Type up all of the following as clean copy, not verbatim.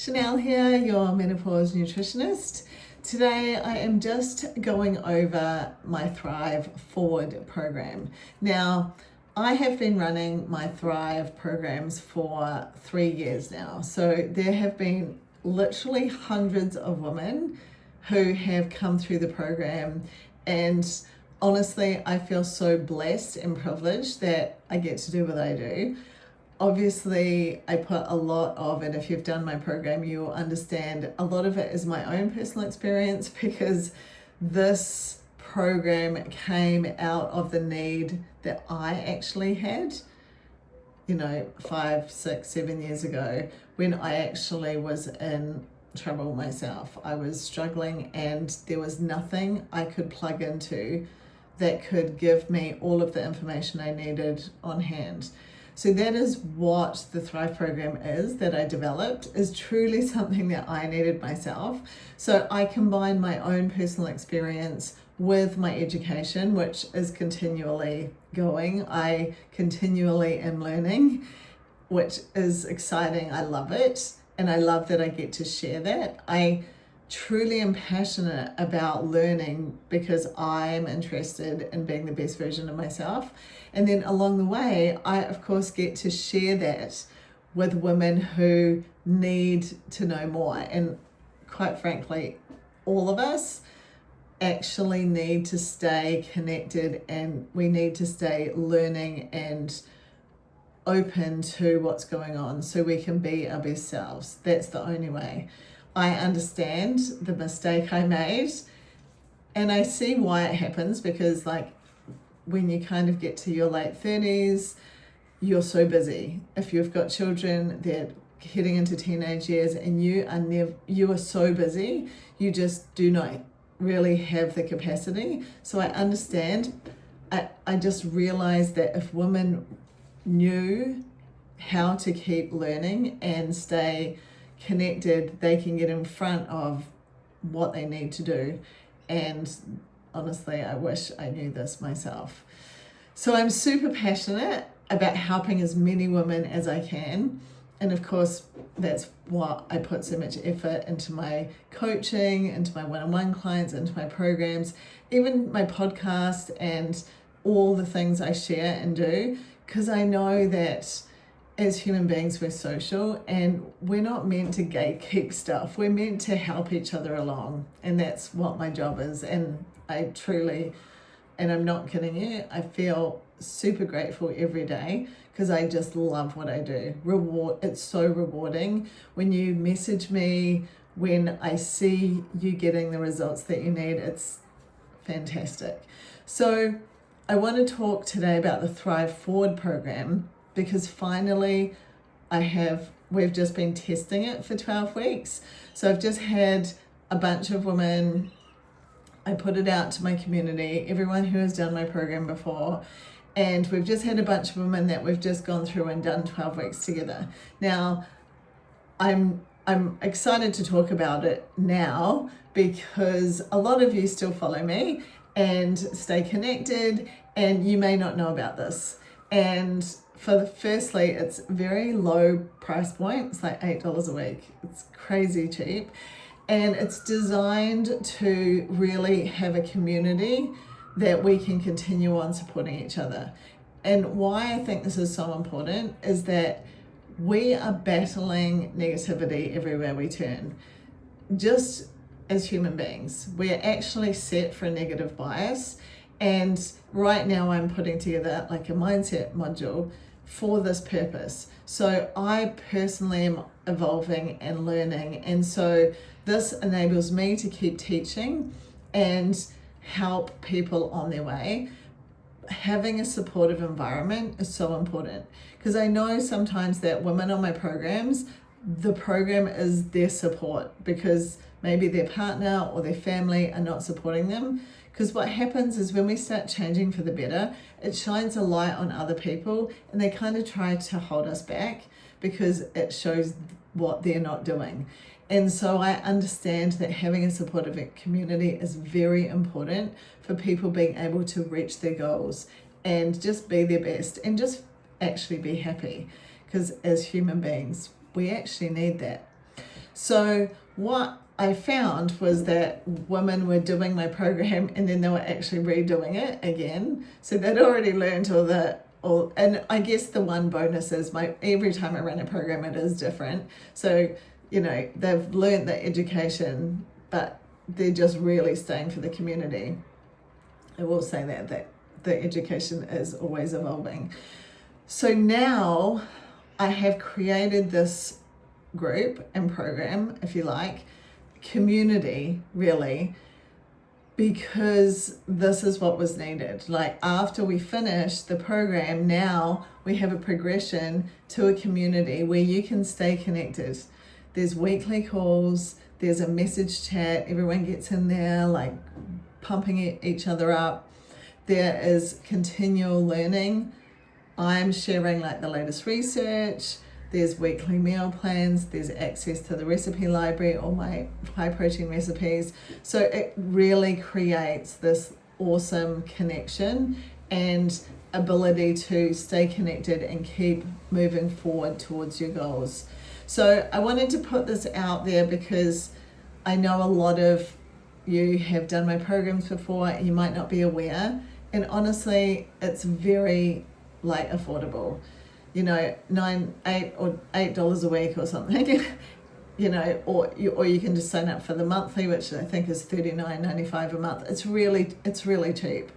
Chanel here, your menopause nutritionist. Today I am just going over my Thrive Forward program. Now, I have been running my Thrive programs for 3 years now. So there have been literally hundreds of women who have come through the program, and honestly, I feel so blessed and privileged that I get to do what I do. Obviously, I put a lot of it, if you've done my program, you will understand a lot of it is my own personal experience, because this program came out of the need that I actually had, 5, 6, 7 years ago, when I actually was in trouble myself. I was struggling and there was nothing I could plug into that could give me all of the information I needed on hand. So that is what the Thrive program is that I developed, is truly something that I needed myself. So I combine my own personal experience with my education, which is continually going. I continually am learning, which is exciting. I love it. And I love that I get to share that. I truly am passionate about learning because I'm interested in being the best version of myself. And then along the way, I of course get to share that with women who need to know more. And quite frankly, all of us actually need to stay connected, and we need to stay learning and open to what's going on so we can be our best selves. That's the only way. I understand the mistake I made, and I see why it happens, because when you kind of get to your late 30s, you're so busy. If you've got children, they're heading into teenage years, and you are so busy, you just do not really have the capacity. So I understand. I just realized that if women knew how to keep learning and stay connected, they can get in front of what they need to do. And honestly, I wish I knew this myself. So I'm super passionate about helping as many women as I can. And of course, that's why I put so much effort into my coaching, into my one-on-one clients, into my programs, even my podcast, and all the things I share and do, because I know that as human beings, we're social, and we're not meant to gatekeep stuff. We're meant to help each other along. And that's what my job is. And I truly, and I'm not kidding you, I feel super grateful every day, because I just love what I do. It's so rewarding when you message me, when I see you getting the results that you need. It's fantastic. So I want to talk today about the Thrive Forward program, because finally we've just been testing it for 12 weeks. So I've just had a bunch of women, I put it out to my community, everyone who has done my program before, and we've just had a bunch of women that we've just gone through and done 12 weeks together. Now, I'm excited to talk about it now, because a lot of you still follow me and stay connected, and you may not know about this. And firstly, it's very low price point. It's like $8 a week. It's crazy cheap. And it's designed to really have a community that we can continue on supporting each other. And why I think this is so important is that we are battling negativity everywhere we turn. Just as human beings, we're actually set for a negative bias. And right now I'm putting together like a mindset module for this purpose. So I personally am evolving and learning. And so this enables me to keep teaching and help people on their way. Having a supportive environment is so important, because I know sometimes that women on my programs, the program is their support, because maybe their partner or their family are not supporting them. Because what happens is when we start changing for the better, it shines a light on other people, and they kind of try to hold us back because it shows what they're not doing. And so I understand that having a supportive community is very important for people being able to reach their goals and just be their best and just actually be happy. Because as human beings, we actually need that. So what I found was that women were doing my program and then they were actually redoing it again. So they'd already learned and I guess the one bonus is every time I run a program, it is different. So, they've learned the education, but they're just really staying for the community. I will say that the education is always evolving. So now I have created this group and program, if you like, community really, because this is what was needed. Like after we finish the program, now we have a progression to a community where you can stay connected. There's weekly calls, there's a message chat, everyone gets in there like pumping each other up. There is continual learning. I'm sharing like the latest research. There's weekly meal plans, there's access to the recipe library, all my high protein recipes. So it really creates this awesome connection and ability to stay connected and keep moving forward towards your goals. So I wanted to put this out there because I know a lot of you have done my programs before, you might not be aware. And honestly, it's very affordable. $8 a week or something, or you can just sign up for the monthly, which I think is $39.95 a month. It's really cheap.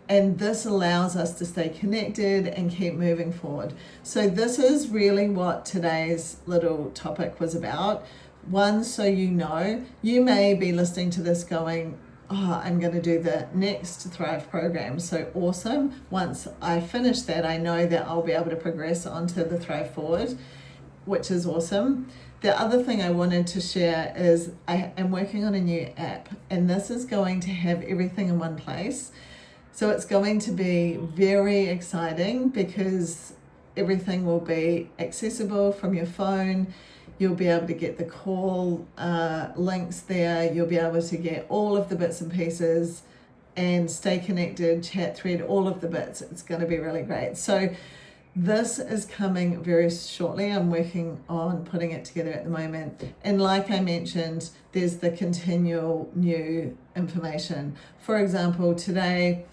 And this allows us to stay connected and keep moving forward. So this is really what today's little topic was about. One, so you may be listening to this going, oh, I'm going to do the next Thrive program. So awesome. Once I finish that, I know that I'll be able to progress onto the Thrive Forward, which is awesome. The other thing I wanted to share is I am working on a new app, and this is going to have everything in one place. So it's going to be very exciting because everything will be accessible from your phone. You'll be able to get the call links there. You'll be able to get all of the bits and pieces and stay connected, chat thread, all of the bits. It's going to be really great. So this is coming very shortly. I'm working on putting it together at the moment. And like I mentioned, there's the continual new information. For example, today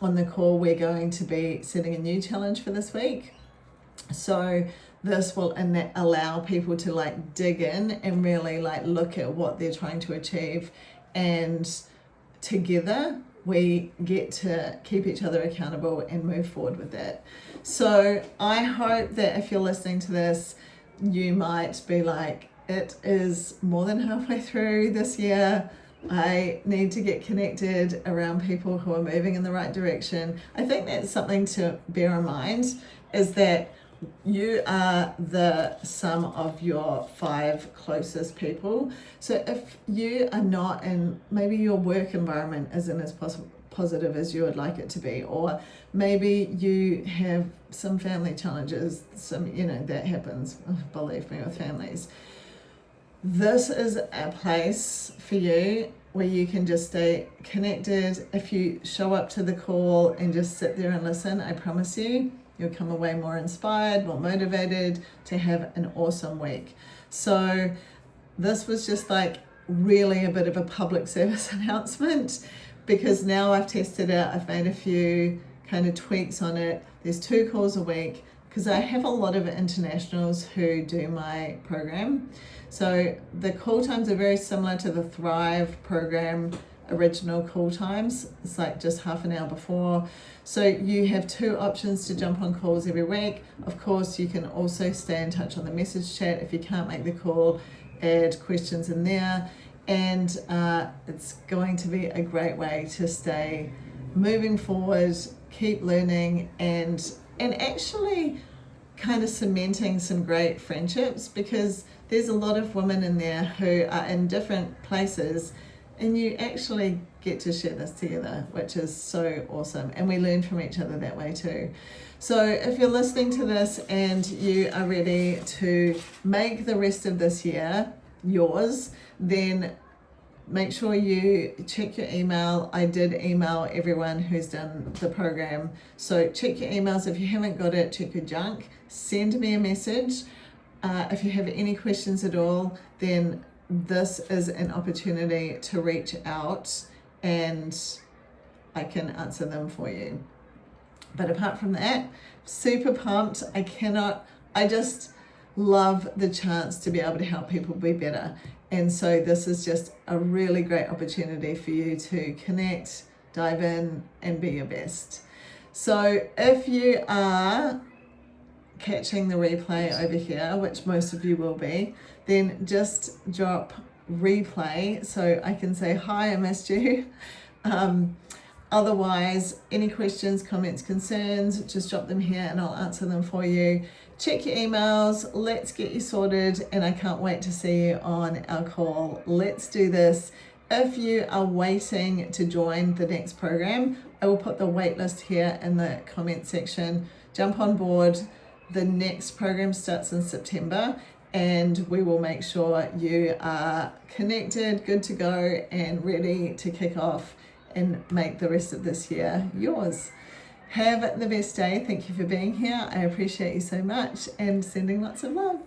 on the call, we're going to be setting a new challenge for this week. So this will allow people to dig in and really look at what they're trying to achieve, and together we get to keep each other accountable and move forward with that. So I hope that if you're listening to this, you might be like, it is more than halfway through this year. I need to get connected around people who are moving in the right direction. I think that's something to bear in mind, is that you are the sum of your 5 closest people. So if you are not in, maybe your work environment isn't as positive as you would like it to be, or maybe you have some family challenges, that happens, believe me, with families. This is a place for you where you can just stay connected. If you show up to the call and just sit there and listen, I promise you'll come away more inspired, more motivated to have an awesome week. So this was just really a bit of a public service announcement, because now I've tested it. I've made a few kind of tweaks on it. There's 2 calls a week because I have a lot of internationals who do my program. So the call times are very similar to the Thrive program original call times. It's just half an hour before. So you have 2 options to jump on calls every week. Of course, you can also stay in touch on the message chat. If you can't make the call, add questions in there. And it's going to be a great way to stay moving forward, keep learning, and actually kind of cementing some great friendships, because there's a lot of women in there who are in different places, and you actually get to share this together, which is so awesome. And we learn from each other that way too. So if you're listening to this and you are ready to make the rest of this year yours, then make sure you check your email. I did email everyone who's done the program. So check your emails. If you haven't got it, check your junk. Send me a message. If you have any questions at all, then this is an opportunity to reach out and I can answer them for you. But apart from that, super pumped. I just love the chance to be able to help people be better. And so this is just a really great opportunity for you to connect, dive in, and be your best. So if you are catching the replay over here, which most of you will be, then just drop replay so I can say, hi, I missed you. Otherwise, any questions, comments, concerns, just drop them here and I'll answer them for you. Check your emails, let's get you sorted, and I can't wait to see you on our call. Let's do this. If you are waiting to join the next program, I will put the waitlist here in the comment section. Jump on board. The next program starts in September and we will make sure you are connected, good to go, and ready to kick off and make the rest of this year yours. Have the best day. Thank you for being here. I appreciate you so much and sending lots of love.